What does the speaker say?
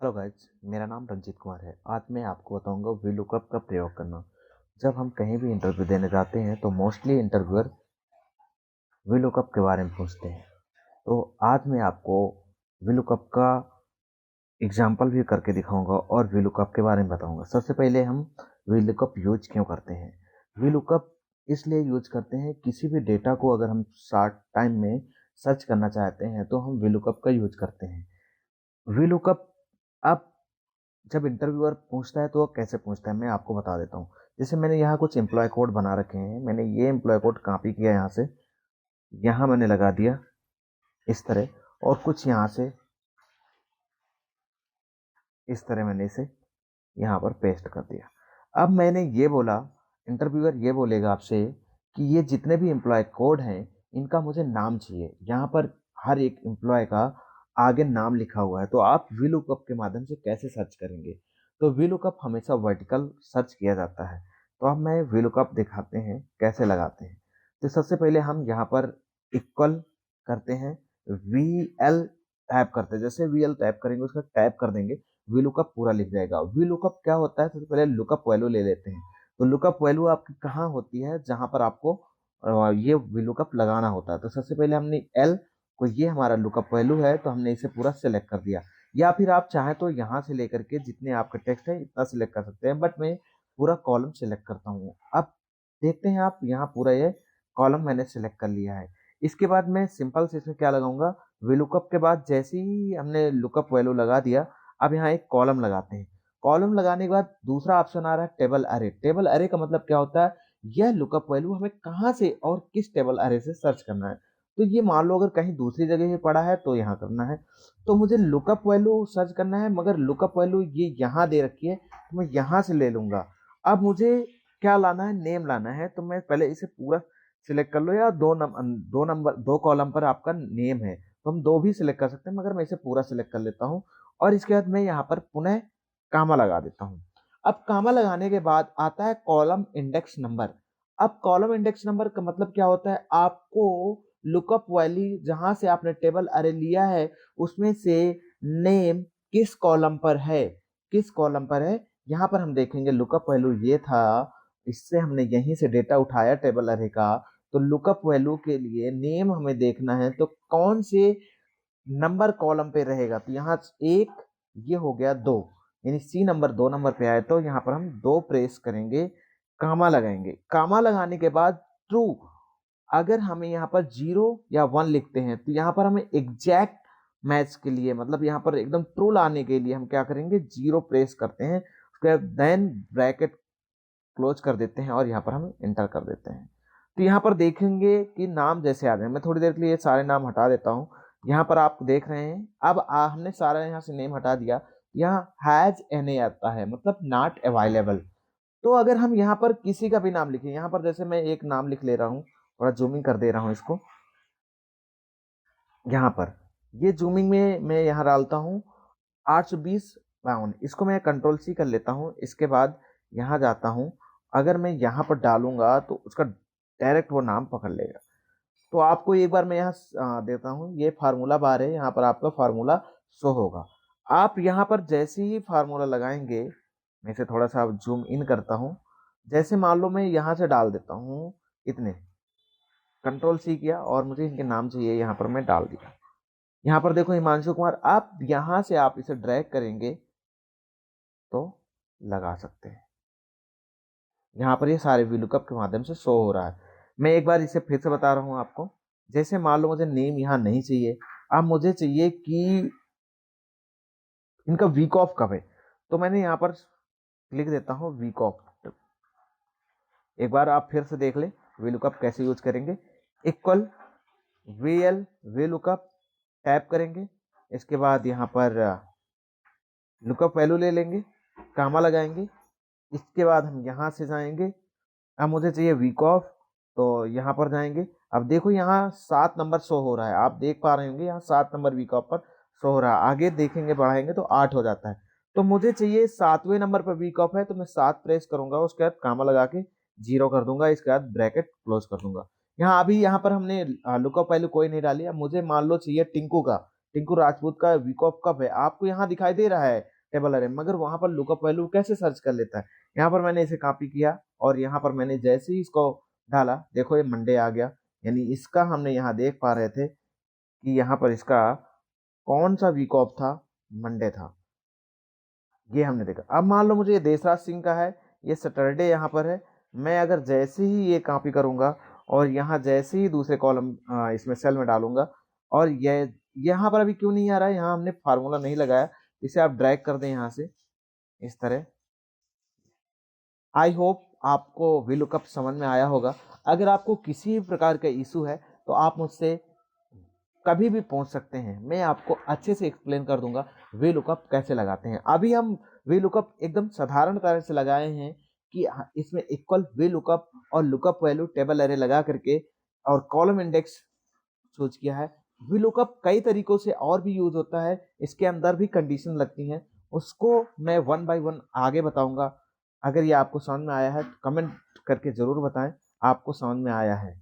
Hello guys, मेरा नाम रंजीत कुमार है। आज मैं आपको बताऊंगा वीलुकअप का प्रयोग करना। जब हम कहीं भी इंटरव्यू देने जाते हैं तो मोस्टली इंटरव्यूअर वीलुकअप के बारे में पूछते हैं। तो आज मैं आपको वीलुकअप का एग्जाम्पल भी करके दिखाऊंगा और वीलुकअप के बारे में बताऊंगा। सबसे पहले हम वीलुकअप यूज क्यों करते हैं। वीलुकअप इसलिए यूज करते हैं, किसी भी डेटा को अगर हम शॉर्ट टाइम में सर्च करना चाहते हैं तो हम वीलुकअप का यूज करते हैं। वीलुकअप अब जब इंटरव्यूअर पूछता है तो वो कैसे पूछता है मैं आपको बता देता हूँ। जैसे मैंने यहाँ कुछ एम्प्लॉय कोड बना रखे हैं, मैंने ये एम्प्लॉय कोड कॉपी किया यहाँ से, यहाँ मैंने लगा दिया इस तरह, और कुछ यहाँ से इस तरह मैंने इसे यहाँ पर पेस्ट कर दिया। अब मैंने ये बोला, इंटरव्यूअर ये बोलेगा आपसे कि ये जितने भी एम्प्लॉय कोड हैं इनका मुझे नाम चाहिए। यहाँ पर हर एक एम्प्लॉय का आगे नाम लिखा हुआ है, तो आप वीलुकअप के माध्यम से कैसे सर्च करेंगे। तो वीलुकअप हमेशा वर्टिकल सर्च किया जाता है। तो अब मैं वीलुकअप दिखाते हैं कैसे लगाते हैं। तो सबसे पहले हम यहाँ पर इक्वल करते हैं, वी एल टाइप करते हैं। जैसे वी एल टाइप करेंगे उसका टाइप कर देंगे, वीलुकअप पूरा लिख जाएगा। वीलुकअप क्या होता है, सबसे पहले लुकअप वैल्यू ले लेते हैं। तो लुकअप वैल्यू आपकी कहाँ होती है, जहां पर आपको ये वीलुकअप लगाना होता है। तो सबसे पहले हमने एल को, ये हमारा लुकअप वैल्यू है, तो हमने इसे पूरा सिलेक्ट कर दिया। या फिर आप चाहें तो यहाँ से लेकर के जितने आपके टेक्स्ट है इतना सिलेक्ट कर सकते हैं, बट मैं पूरा कॉलम सिलेक्ट करता हूँ। अब देखते हैं आप, यहाँ पूरा ये कॉलम मैंने सिलेक्ट कर लिया है। इसके बाद मैं सिंपल से इसमें क्या लगाऊंगा, वीलुकअप के बाद जैसे ही हमने लुकअप वैल्यू लगा दिया, अब यहाँ एक कॉलम लगाते हैं। कॉलम लगाने के बाद दूसरा ऑप्शन आ रहा है टेबल अरे। टेबल अरे का मतलब क्या होता है, यह लुकअप वैल्यू हमें कहाँ से और किस टेबल अरे से सर्च करना है। तो ये मान लो अगर कहीं दूसरी जगह ही पड़ा है तो यहाँ करना है। तो मुझे लुकअप वैल्यू सर्च करना है, मगर लुकअप वैल्यू ये यहाँ दे रखी है, तो मैं यहाँ से ले लूंगा। अब मुझे क्या लाना है, नेम लाना है। तो मैं पहले इसे पूरा सिलेक्ट कर लो, या दो कॉलम पर आपका नेम है तो हम दो भी सिलेक्ट कर सकते हैं, मगर मैं इसे पूरा सिलेक्ट कर लेता हूँ। और इसके बाद मैं यहाँ पर पुनः कामा लगा देता हूँ। अब कामा लगाने के बाद आता है कॉलम इंडेक्स नंबर। अब कॉलम इंडेक्स नंबर का मतलब क्या होता है, आपको लुकअप वैल्यू जहां से आपने टेबल अरे लिया है उसमें से नेम किस कॉलम पर है, किस कॉलम पर है। यहाँ पर हम देखेंगे लुकअप वैल्यू ये था, इससे हमने यहीं से डेटा उठाया टेबल अरे का। तो लुकअप वैल्यू के लिए नेम हमें देखना है, तो कौन से नंबर कॉलम पे रहेगा। तो यहाँ एक, ये हो गया दो, यानी सी नंबर 2 नंबर पे आए तो यहाँ पर हम दो प्रेस करेंगे, कामा लगाएंगे। कामा लगाने के बाद ट्रू, अगर हमें यहाँ पर 0 या 1 लिखते हैं तो यहाँ पर हमें एग्जैक्ट मैच के लिए, मतलब यहाँ पर एकदम ट्रू लाने के लिए हम क्या करेंगे, 0 प्रेस करते हैं, उसके बाद देन ब्रैकेट क्लोज कर देते हैं और यहाँ पर हम इंटर कर देते हैं। तो यहाँ पर देखेंगे कि नाम जैसे आ जाए। मैं थोड़ी देर के लिए ये सारे नाम हटा देता हूँ। यहाँ पर आप देख रहे हैं, अब हमने सारा यहाँ से नेम हटा दिया। यहाँ हैज एन आता है, मतलब नॉट अवेलेबल। तो अगर हम यहाँ पर किसी का भी नाम लिखें, यहाँ पर जैसे मैं एक नाम लिख ले रहा हूँ, थोड़ा जूमिंग कर दे रहा हूँ इसको। यहाँ पर ये जूमिंग में मैं यहाँ डालता हूँ 820 52। इसको मैं कंट्रोल सी कर लेता हूँ। इसके बाद यहाँ जाता हूँ, अगर मैं यहाँ पर डालूंगा तो उसका डायरेक्ट वो नाम पकड़ लेगा। तो आपको एक बार मैं यहाँ देता हूँ, ये फार्मूला बार है, यहाँ पर आपका फार्मूला शो होगा। आप यहाँ पर जैसे ही फार्मूला लगाएंगे, मैं इसे थोड़ा सा जूम इन करता हूँ। जैसे मान लो मैं यहाँ से डाल देता हूँ इतने, कंट्रोल सी किया और मुझे इनके नाम चाहिए, यहाँ पर मैं डाल दिया। यहाँ पर देखो हिमांशु कुमार, आप यहाँ से आप इसे ड्रैग करेंगे तो लगा सकते हैं। यहाँ पर ये सारे वीलुकअप के माध्यम से शो हो रहा है। मैं एक बार इसे फिर से बता रहा हूँ आपको। जैसे मान लो मुझे नेम यहाँ नहीं चाहिए, अब मुझे चाहिए कि इनका वीक ऑफ कब है, तो मैंने यहाँ पर लिख देता हूँ वीक ऑफ। एक बार आप फिर से देख ले वीलुकअप कैसे यूज करेंगे। Equal V L VLOOKUP type करेंगे, इसके बाद यहाँ पर लुकअप वैल्यू ले लेंगे, कामा लगाएंगे। इसके बाद हम यहाँ से जाएंगे, अब मुझे चाहिए वीक ऑफ, तो यहाँ पर जाएंगे। अब देखो यहाँ 7 नंबर शो हो रहा है, आप देख पा रहे होंगे यहाँ 7 नंबर वीक ऑफ पर शो हो रहा है। आगे देखेंगे बढ़ाएंगे तो 8 हो जाता है। तो मुझे चाहिए 7वें नंबर पर वीक ऑफ है, तो मैं 7 प्रेस करूंगा, उसके बाद कामा लगा के 0 कर दूंगा, इसके बाद ब्रैकेट क्लोज कर दूंगा। यहाँ अभी यहाँ पर हमने लुकअप वैल्यू कोई नहीं डाली। अब मुझे मान लो चाहिए टिंकू का, टिंकू राजपूत का वीक ऑफ कब है, आपको यहाँ दिखाई दे रहा है टेबल अरे, मगर वहाँ पर लुकअप वैल्यू कैसे सर्च कर लेता है। यहाँ पर मैंने इसे कॉपी किया और यहाँ पर मैंने जैसे ही इसको डाला, देखो ये मंडे आ गया। यानी इसका हमने यहाँ देख पा रहे थे कि यहाँ पर इसका कौन सा वीक ऑफ था, मंडे था, ये हमने देखा। अब मान लो मुझे ये देशराज सिंह का है, ये सैटरडे यहाँ पर है। मैं अगर जैसे ही ये कॉपी करूंगा और यहाँ जैसे ही दूसरे कॉलम इसमें सेल में डालूंगा, और ये यहाँ पर अभी क्यों नहीं आ रहा है, यहाँ हमने फार्मूला नहीं लगाया, इसे आप ड्रैग कर दें यहाँ से इस तरह। आई होप आपको VLOOKUP समझ में आया होगा। अगर आपको किसी भी प्रकार का इशू है तो आप मुझसे कभी भी पूछ सकते हैं, मैं आपको अच्छे से एक्सप्लेन कर दूंगा VLOOKUP कैसे लगाते हैं। अभी हम VLOOKUP एकदम साधारण तरह से लगाए हैं कि इसमें इक्वल VLOOKUP और लुकअप वैल्यू टेबल अरे लगा करके और कॉलम इंडेक्स चूज किया है। VLOOKUP कई तरीकों से और भी यूज होता है, इसके अंदर भी कंडीशन लगती हैं, उसको मैं वन बाय वन आगे बताऊंगा। अगर ये आपको समझ में आया है तो कमेंट करके जरूर बताएं आपको समझ में आया है।